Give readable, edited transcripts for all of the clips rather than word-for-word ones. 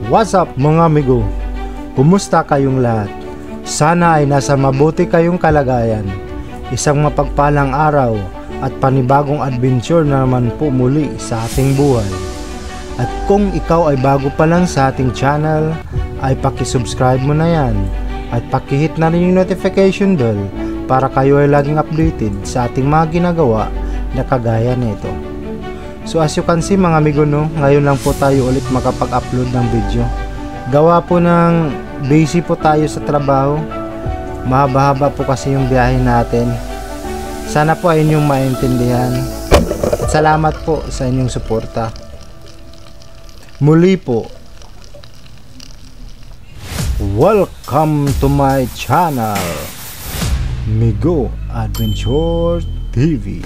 What's up mga amigo? Kumusta kayong lahat? Sana ay nasa mabuti kayong kalagayan. Isang mapagpalang araw at panibagong adventure na naman po muli sa ating buhay. At kung ikaw ay bago pa lang sa ating channel, ay pakisubscribe mo na yan at pakihit na rin yung notification bell para kayo ay laging updated sa ating mga ginagawa na kagaya nito. So as you can see mga amigo, no, ngayon lang po tayo ulit makapag-upload ng video. Gawa po ng busy po tayo sa trabaho. Mahaba-haba po kasi yung biyahe natin. Sana po ay inyong maintindihan. At salamat po sa inyong suporta. Muli po, welcome to my channel, Migo Adventure TV.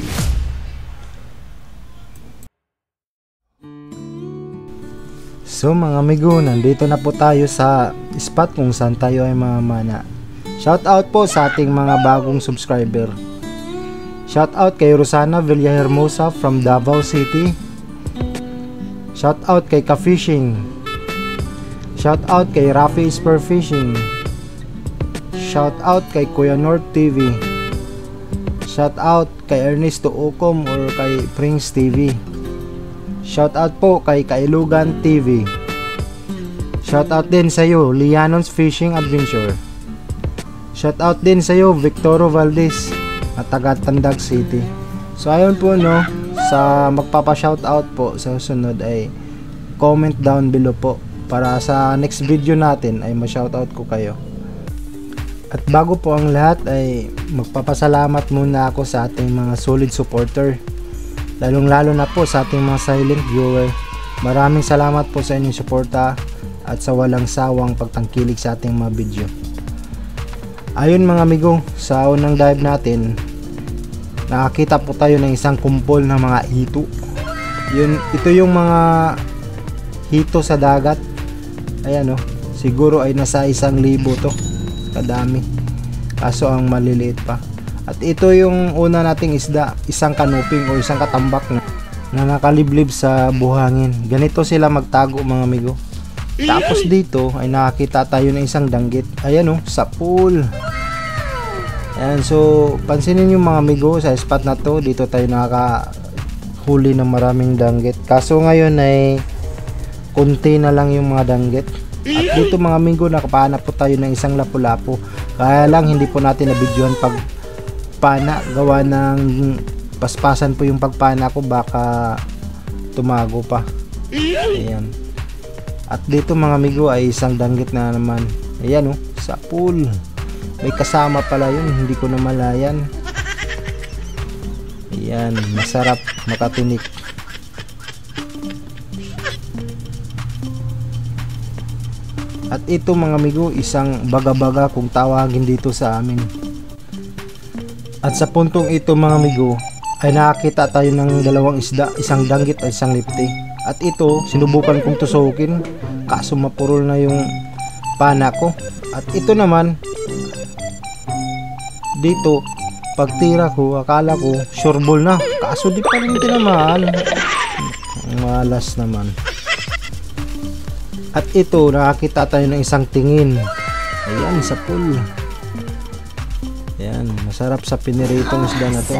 So mga amigo, nandito na po tayo sa spot kung saan tayo ay mamana. Shout out po sa ating mga bagong subscriber. Shout out kay Rosana Villahermosa from Davao City. Shout out kay Ka-Fishing. Shout out kay Rafi Spear Fishing. Shout out kay Kuya North TV. Shout out kay Ernesto Ocom or kay Prince TV. Shout out po kay Kailugan TV. Shout out din sa iyo Lianon's Fishing Adventure. Shout out din sa iyo Victoro Valdez at taga Tandag City. So ayun po, no, sa magpapa-shout out po sa susunod ay comment down below po para sa next video natin ay ma-shout out ko kayo. At bago po ang lahat ay magpapasalamat muna ako sa ating mga solid supporter. Lalong-lalo na po sa ating mga silent viewer. Maraming salamat po sa inyong suporta at sa walang sawang pagtangkilik sa ating mga video. Ayun mga amigo, sa unang dive natin, nakakita po tayo ng isang kumpol ng mga hito. Ito yung mga hito sa dagat. Ayan, oh, siguro ay nasa 1,000 to. Kadami. Kaso ang maliliit pa. At ito yung una nating isda, isang kanuping o isang katambak na nakaliblib sa buhangin. Ganito sila magtago mga amigo. Tapos dito ay nakakita tayo ng isang danggit. Ayan, oh, sa pool. Ayan, so pansinin yung mga amigo sa spot na to. Dito tayo nakakahuli ng maraming danggit. Kaso ngayon ay konti na lang yung mga danggit. At dito mga amigo, nakapahanap po tayo ng isang lapu-lapu. Kaya lang hindi po natin na-videohan pag pana, gawa ng paspasan po yung pagpana ko, baka tumago pa. Ayan. At dito mga amigo ay isang danggit na naman. Ayan, oh, sa pool. May kasama pala yun, hindi ko na malayan. Ayan, masarap makatinik. At ito mga amigo, isang baga-baga kung tawagin dito sa amin. At sa puntong ito mga amigo ay nakakita tayo ng dalawang isda, isang danggit at isang lipte. At ito sinubukan kong tusukin, kaso mapurol na yung pana ko. At ito naman, dito pagtira ko akala ko sureball na, kaso di pa rin tinamaan. Malas naman. At ito nakakita tayo ng isang tingin. Ayan, sa pool. Ayan, masarap sa piniritong isda na to.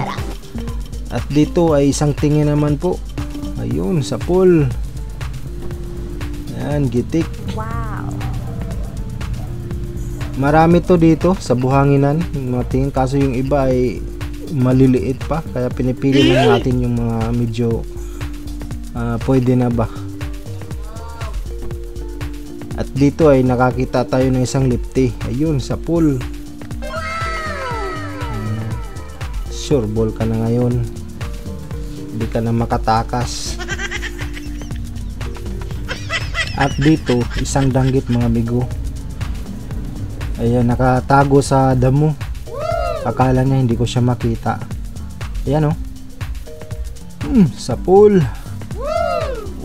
At dito ay isang tingin naman po. Ayun, sa pool. Ayan, gitik. Wow. Marami to dito sa buhanginan, mga tingin, kaso yung iba ay maliliit pa. Kaya pinipili lang natin yung mga medyo pwede na ba. At dito ay nakakita tayo ng isang lipte. Ayun, sa pool. Sureball ka na ngayon, hindi ka na makatakas. At dito isang danggit mga amigo. Ayan, nakatago sa damo. Akala niya hindi ko siya makita. Ayan, oh, sa pool.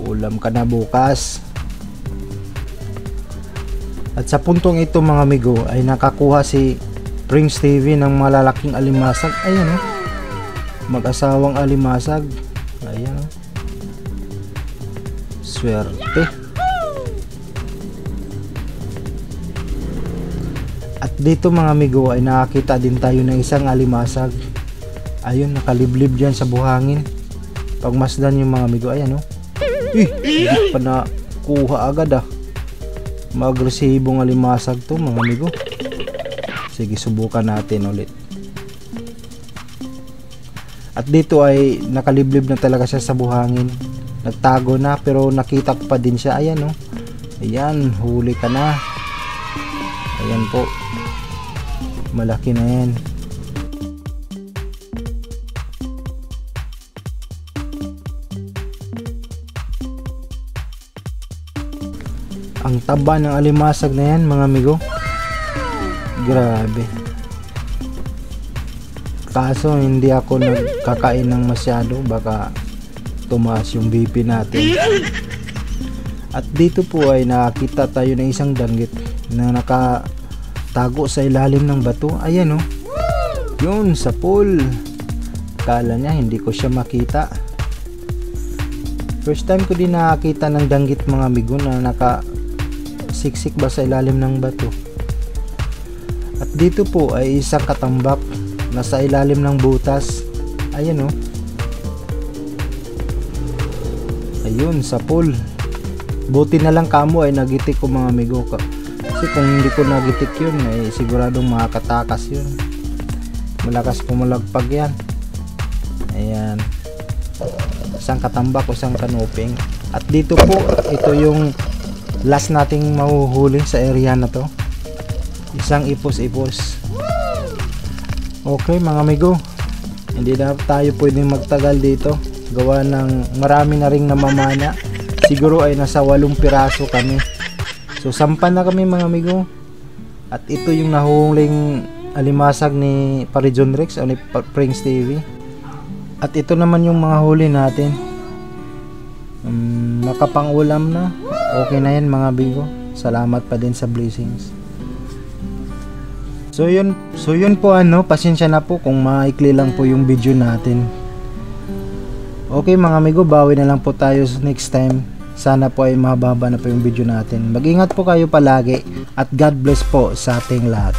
Ulam ka na bukas. At sa puntong ito mga amigo ay nakakuha si Prince TV ng malalaking alimasag. Ayan, oh, mag-asawang alimasag. Ayan, swerte. At dito mga amigo ay nakakita din tayo ng isang alimasag. Ayun, nakaliblib dyan sa buhangin. Pagmasdan yung mga amigo, ayan hindi pa na kuha agad Magresibong alimasag to mga amigo. Sige, subukan natin ulit. At dito ay nakaliblib na talaga siya sa buhangin. Nagtago na pero nakita ko pa din siya. Ayan Ayan, huli ka na. Ayan po. Malaki na yan. Ang taba ng alimasag na yan mga amigo. Grabe. Kaso hindi ako nagkakain ng masyado, baka tumaas yung BP natin. At dito po ay nakakita tayo ng isang danggit na nakatago sa ilalim ng bato. Ayan yun sa pool. Kala niya hindi ko siya makita. First time ko din nakakita ng danggit mga amigo na nakasiksik ba sa ilalim ng bato. At dito po ay isang katambak nasa ilalim ng butas. Ayan ayun sa pool. Buti na lang kamo ay nagitik ko mga amigo. Kasi kung hindi ko nagitik yun ay siguradong makakatakas yun. Malakas pumalagpag yan. Ayan, isang katambak o isang kanuping. At dito po, ito yung last nating mahuhuli sa area na to. Isang ipos-ipos. Okay mga amigo, hindi na tayo pwedeng magtagal dito. Gawa ng marami na ring namamana. Siguro ay nasa 8 piraso kami. So sampan na kami mga amigo. At ito yung nahuling alimasag ni Pare John Rex o ni Prince TV. At ito naman yung mga huli natin. Nakapang-ulam na. Okay na yan mga amigo. Salamat pa din sa blessings. So yun po pasensya na po kung maikli lang po yung video natin. Okay mga amigo, bawi na lang po tayo next time. Sana po ay mahaba na po yung video natin. Mag-ingat po kayo palagi at God bless po sa ating lahat.